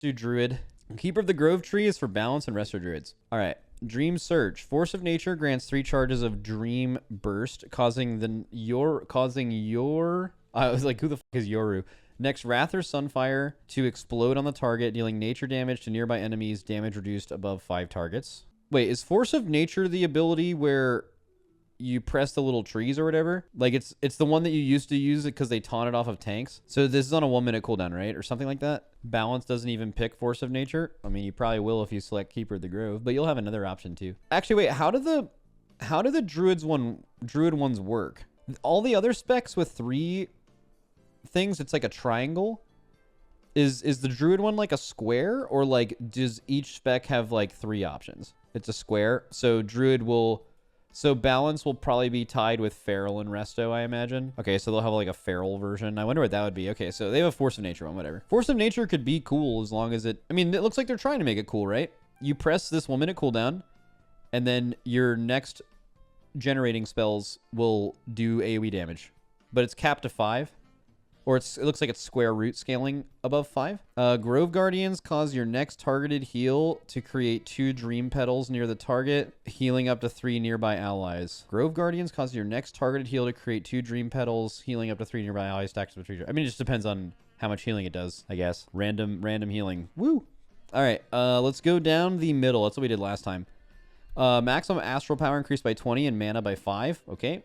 Do Druid. Keeper of the Grove Tree is for balance and resto druids. All right. Dream Surge. Force of Nature grants 3 charges of Dream Burst, causing your. I was like, who the fuck is Yoru? Next, Wrath or Sunfire to explode on the target, dealing nature damage to nearby enemies. Damage reduced above 5 targets. Wait, is Force of Nature the ability where you press the little trees or whatever? Like it's the one that you used to use it because they taunt it off of tanks. So this is on a 1-minute cooldown, right? Or something like that. Balance doesn't even pick Force of Nature. I mean, you probably will if you select Keeper of the Grove, but you'll have another option too. Actually, wait, how do the Druid ones work? All the other specs with 3 things, it's like a triangle. Is the Druid one like a square, or like does each spec have like 3 options? It's a square. So balance will probably be tied with feral and resto, I imagine. Okay, so they'll have like a feral version. I wonder what that would be. Okay, so they have a Force of Nature one, whatever. Force of Nature could be cool as long as it... I mean, it looks like they're trying to make it cool, right? You press this 1-minute cooldown, and then your next generating spells will do AoE damage. But it's capped to 5. Or it looks like it's square root scaling above 5. Grove Guardians cause your next targeted heal to create 2 Dream Petals near the target, healing up to 3 nearby allies. Grove Guardians cause your next targeted heal to create 2 Dream Petals, healing up to 3 nearby allies. Stacks with 3. I mean, it just depends on how much healing it does, I guess. Random healing. Woo! All right, let's go down the middle. That's what we did last time. Maximum Astral Power increased by 20 and mana by 5. Okay.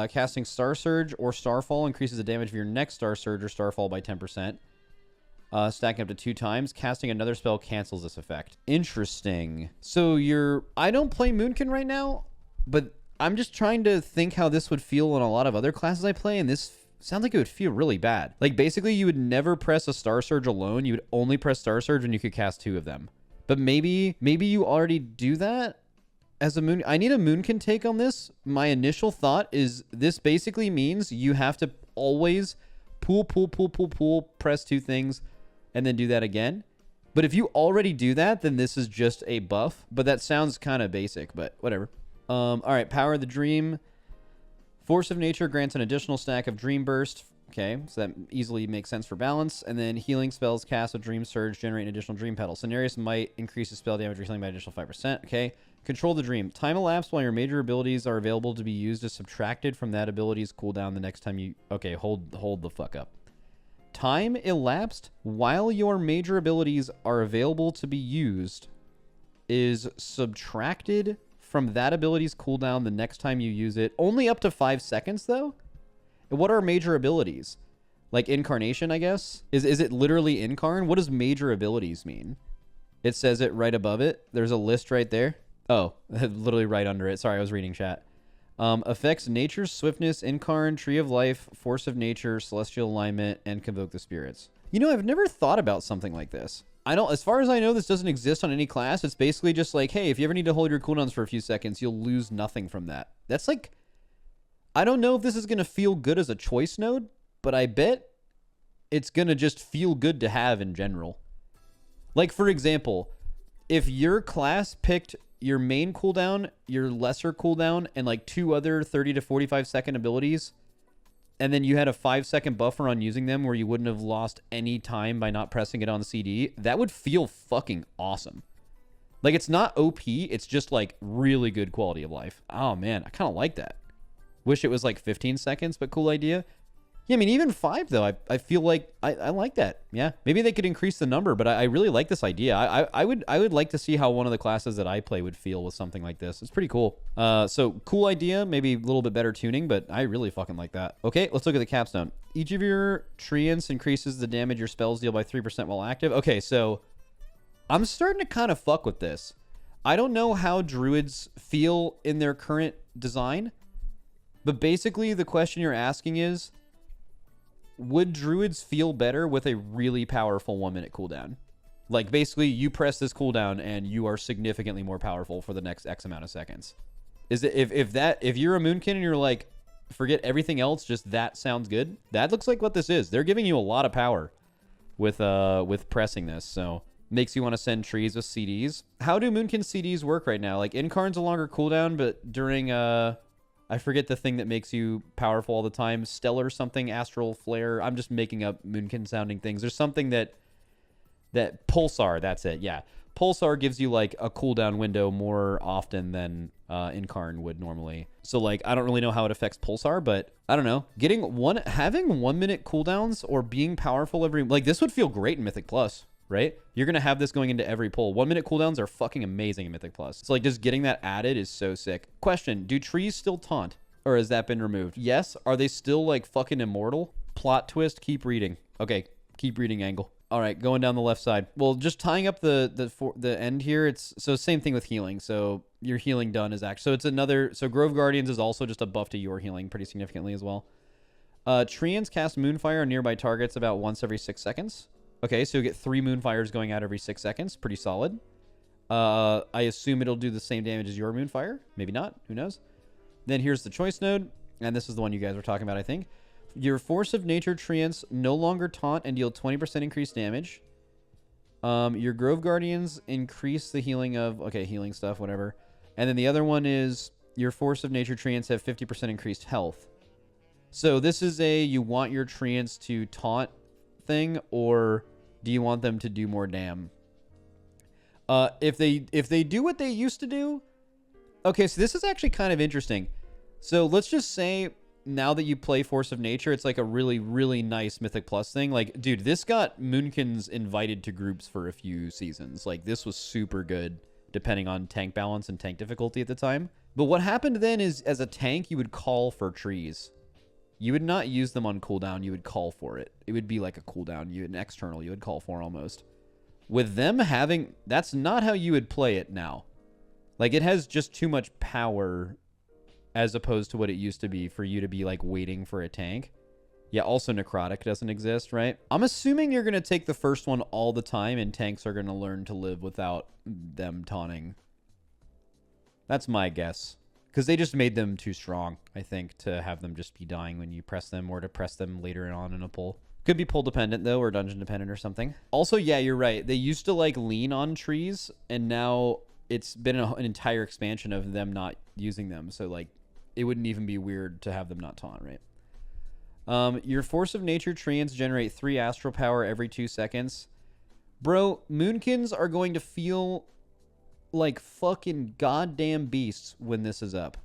Casting Star Surge or Starfall increases the damage of your next Star Surge or Starfall by 10%. Stacking up to 2 times. Casting another spell cancels this effect. Interesting. So I don't play Moonkin right now, but I'm just trying to think how this would feel on a lot of other classes I play, and this sounds like it would feel really bad. Like, basically, you would never press a Star Surge alone. You would only press Star Surge when you could cast 2 of them. But maybe you already do that? As a moon, I need a Moonkin take on this. My initial thought is this basically means you have to always pull, press 2 things, and then do that again. But if you already do that, then this is just a buff. But that sounds kind of basic, but whatever. All right, Power of the Dream. Force of Nature grants an additional stack of Dream Burst. Okay, so that easily makes sense for balance. And then healing spells cast with Dream Surge generate an additional Dream Petal. Cenarius might increase the spell damage or healing by an additional 5%. Okay. Control the Dream. Time elapsed while your major abilities are available to be used is subtracted from that ability's cooldown the next time you... Okay, hold the fuck up. Time elapsed while your major abilities are available to be used is subtracted from that ability's cooldown the next time you use it. Only up to 5 seconds, though? What are major abilities? Like Incarnation, I guess? Is it literally Incarn? What does major abilities mean? It says it right above it. There's a list right there. Oh, literally right under it. Sorry, I was reading chat. Affects Nature's Swiftness, Incarn, Tree of Life, Force of Nature, Celestial Alignment, and Convoke the Spirits. You know, I've never thought about something like this. As far as I know, this doesn't exist on any class. It's basically just like, hey, if you ever need to hold your cooldowns for a few seconds, you'll lose nothing from that. That's like, I don't know if this is going to feel good as a choice node, but I bet it's going to just feel good to have in general. Like, for example, if your class picked your main cooldown, your lesser cooldown, and like 2 other 30 to 45 second abilities, and then you had a 5-second buffer on using them where you wouldn't have lost any time by not pressing it on CD, that would feel fucking awesome. Like, it's not OP, it's just like really good quality of life. Oh man, I kind of like that. Wish it was like 15 seconds, but cool idea. Yeah, I mean, even 5, though, I feel like I like that. Yeah, maybe they could increase the number, but I really like this idea. I would like to see how one of the classes that I play would feel with something like this. It's pretty cool. So, cool idea, maybe a little bit better tuning, but I really fucking like that. Okay, let's look at the capstone. Each of your treants increases the damage your spells deal by 3% while active. Okay, so I'm starting to kind of fuck with this. I don't know how druids feel in their current design, but basically the question you're asking is, would druids feel better with a really powerful 1-minute cooldown? Like, basically, you press this cooldown and you are significantly more powerful for the next X amount of seconds. Is it if you're a Moonkin and you're like, forget everything else, just that sounds good? That looks like what this is. They're giving you a lot of power with pressing this, so makes you want to send trees with CDs. How do Moonkin CDs work right now? Like, Incarn's a longer cooldown, but during I forget the thing that makes you powerful all the time. Stellar something, Astral Flare. I'm just making up Moonkin sounding things. There's something that That Pulsar, that's it. Yeah. Pulsar gives you like a cooldown window more often than Incarn would normally. So like I don't really know how it affects Pulsar, but I don't know. Having 1 minute cooldowns or being powerful every, like this would feel great in Mythic Plus, right? You're gonna have this going into every pull. 1 minute cooldowns are fucking amazing in Mythic Plus. So like just getting that added is so sick. Question, do trees still taunt? Or has that been removed? Yes. Are they still like fucking immortal? Plot twist, keep reading. Okay, keep reading, Angle. All right, going down the left side. Well, just tying up the end here. It's so same thing with healing. So your healing done is actually, so it's another, so Grove Guardians is also just a buff to your healing pretty significantly as well. Treants cast Moonfire on nearby targets about once every 6 seconds. Okay, so you get 3 Moonfires going out every 6 seconds. Pretty solid. I assume it'll do the same damage as your Moonfire. Maybe not. Who knows? Then here's the choice node. And this is the one you guys were talking about, I think. Your Force of Nature Treants no longer taunt and deal 20% increased damage. Your Grove Guardians increase the healing of... Okay, healing stuff, whatever. And then the other one is your Force of Nature Treants have 50% increased health. So this is a you want your Treants to taunt thing, or do you want them to do more dam? If they do what they used to do... Okay, so this is actually kind of interesting. So let's just say... Now that you play Force of Nature, it's like a really, really nice Mythic Plus thing. Like, dude, this got Moonkins invited to groups for a few seasons. Like, this was super good, depending on tank balance and tank difficulty at the time. But what happened then is, as a tank, you would call for trees. You would not use them on cooldown. You would call for it. It would be like a cooldown. An external you would call for almost. With them having... That's not how you would play it now. Like, it has just too much power... as opposed to what it used to be for you to be like waiting for a tank. Yeah, also Necrotic doesn't exist, right? I'm assuming you're going to take the first one all the time and tanks are going to learn to live without them taunting. That's my guess. Because they just made them too strong, I think, to have them just be dying when you press them or to press them later on in a pull. Could be pull dependent though, or dungeon dependent or something. Also, yeah, you're right. They used to like lean on trees and now it's been an entire expansion of them not using them. So like, it wouldn't even be weird to have them not taunt, right? Your Force of Nature Treants generate 3 astral power every 2 seconds. Bro, Moonkins are going to feel like fucking goddamn beasts when this is up.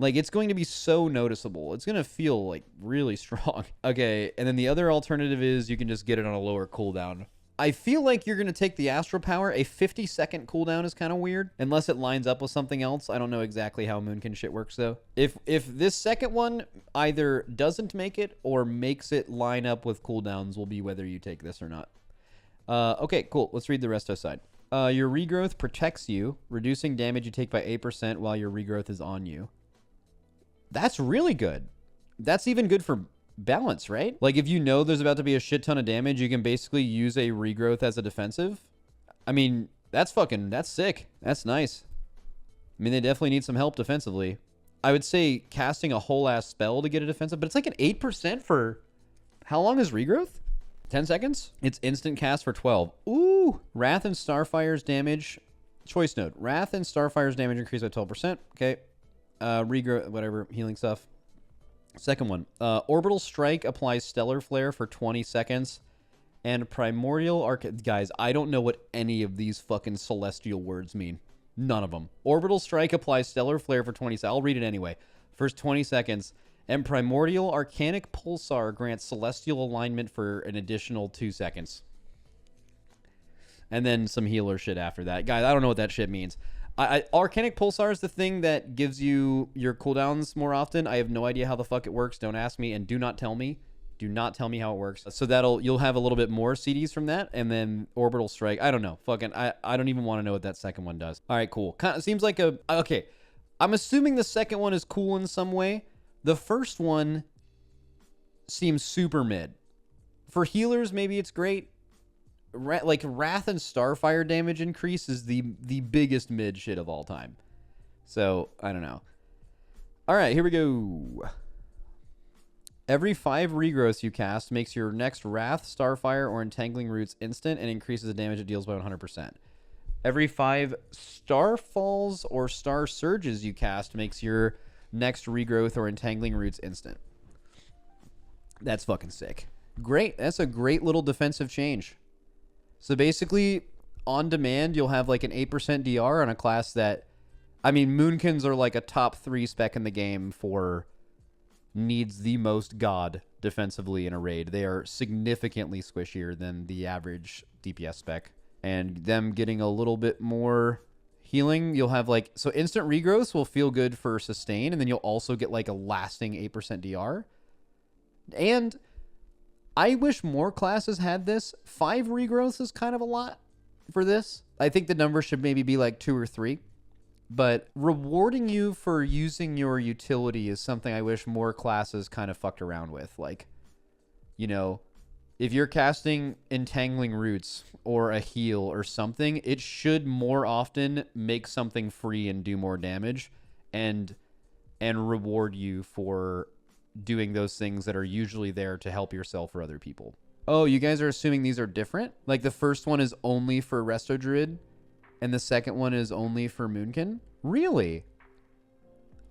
Like, it's going to be so noticeable. It's going to feel, like, really strong. Okay, and then the other alternative is you can just get it on a lower cooldown. I feel like you're going to take the Astral Power. A 50-second cooldown is kind of weird, unless it lines up with something else. I don't know exactly how Moonkin shit works, though. If this second one either doesn't make it or makes it line up with cooldowns will be whether you take this or not. Okay, cool. Let's read the resto side. Your Regrowth protects you, reducing damage you take by 8% while your Regrowth is on you. That's really good. That's even good for... balance, right? Like if you know there's about to be a shit ton of damage, you can basically use a regrowth as a defensive. I mean, that's sick. That's nice. I mean, they definitely need some help defensively. I would say casting a whole ass spell to get a defensive, but it's like an 8% for how long is regrowth? 10 seconds? It's instant cast for 12. Ooh, Wrath and Starfire's damage. Choice node. Wrath and Starfire's damage increased by 12%. Okay. Regrowth, whatever, healing stuff. Second one, Orbital Strike applies Stellar Flare for 20 seconds, and Primordial Arc... Guys, I don't know what any of these fucking celestial words mean. None of them. Orbital Strike applies Stellar Flare for 20 seconds. I'll read it anyway. First 20 seconds. And Primordial Arcanic Pulsar grants Celestial Alignment for an additional 2 seconds. And then some healer shit after that. Guys, I don't know what that shit means. Arcanic Pulsar is the thing that gives you your cooldowns more often. I have no idea how the fuck it works. Don't ask me, and do not tell me. Do not tell me how it works. So you'll have a little bit more CDs from that, and then Orbital Strike. I don't know. Fucking, I don't even want to know what that second one does. All right, cool. Kind of seems like okay. I'm assuming the second one is cool in some way. The first one seems super mid. For healers, maybe it's great. Like Wrath and Starfire damage increase is the biggest mid shit of all time. So, I don't know. All right, here we go. Every 5 regrowths you cast makes your next Wrath, Starfire, or Entangling Roots instant and increases the damage it deals by 100%. Every 5 Starfalls or Star Surges you cast makes your next regrowth or Entangling Roots instant. That's fucking sick. Great. That's a great little defensive change. So basically, on demand, you'll have like an 8% DR on a class that, I mean, Moonkins are like a top 3 spec in the game for needs the most god defensively in a raid. They are significantly squishier than the average DPS spec. And them getting a little bit more healing, you'll have like, so instant regrowths will feel good for sustain, and then you'll also get like a lasting 8% DR. And I wish more classes had this. 5 regrowths is kind of a lot for this. I think the number should maybe be like 2 or 3. But rewarding you for using your utility is something I wish more classes kind of fucked around with. Like, you know, if you're casting Entangling Roots or a heal or something, it should more often make something free and do more damage and reward you for doing those things that are usually there to help yourself or other people. Oh, you guys are assuming these are different? Like the first one is only for Resto Druid and the second one is only for Moonkin? Really?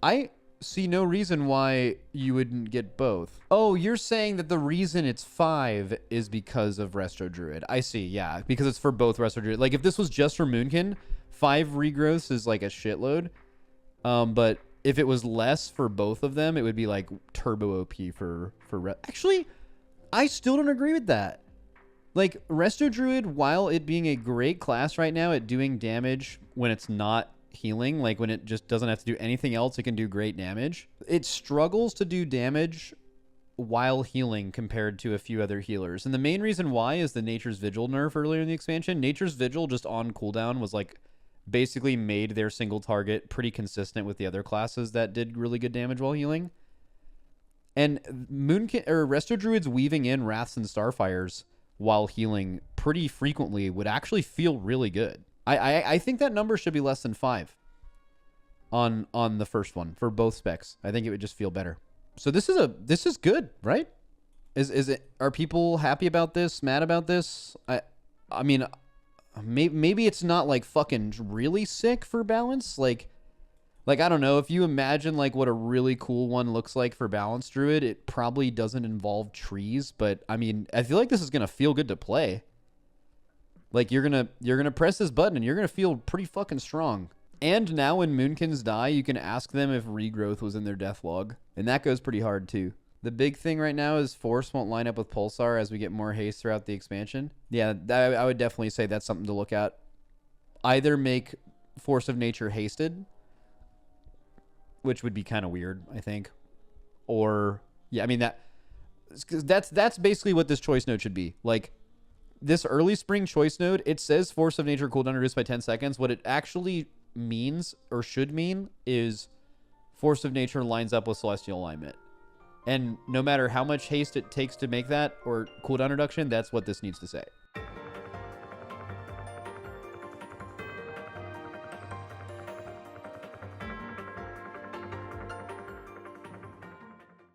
I see no reason why you wouldn't get both. Oh, you're saying that the reason it's 5 is because of Resto Druid. I see, yeah, because it's for both Resto Druid. Like if this was just for Moonkin, 5 regrowths is like a shitload. But if it was less for both of them, it would be like turbo OP Actually, I still don't agree with that. Like, Resto Druid, while it being a great class right now at doing damage when it's not healing, like when it just doesn't have to do anything else, it can do great damage. It struggles to do damage while healing compared to a few other healers. And the main reason why is the Nature's Vigil nerf earlier in the expansion. Nature's Vigil just on cooldown was like basically made their single target pretty consistent with the other classes that did really good damage while healing. And Resto Druids weaving in Wraths and Starfires while healing pretty frequently would actually feel really good. I think that number should be less than 5 on the first one for both specs. I think it would just feel better. So this is good, right? Are people happy about this? Mad about this? I mean, maybe it's not like fucking really sick for balance. Like I don't know, if you imagine like what a really cool one looks like for Balanced Druid, it probably doesn't involve trees, but I mean, I feel like this is going to feel good to play. Like you're going to press this button and you're going to feel pretty fucking strong. And now when Moonkins die, you can ask them if regrowth was in their death log, and that goes pretty hard too. The big thing right now is Force won't line up with Pulsar as we get more haste throughout the expansion. Yeah, I would definitely say that's something to look at. Either make Force of Nature hasted, which would be kind of weird, I think. Or, yeah, I mean, that's basically what this choice node should be. Like, this early spring choice node, it says Force of Nature cooldown reduced by 10 seconds. What it actually means, or should mean, is Force of Nature lines up with Celestial Alignment. And no matter how much haste it takes to make that, or cooldown reduction, that's what this needs to say.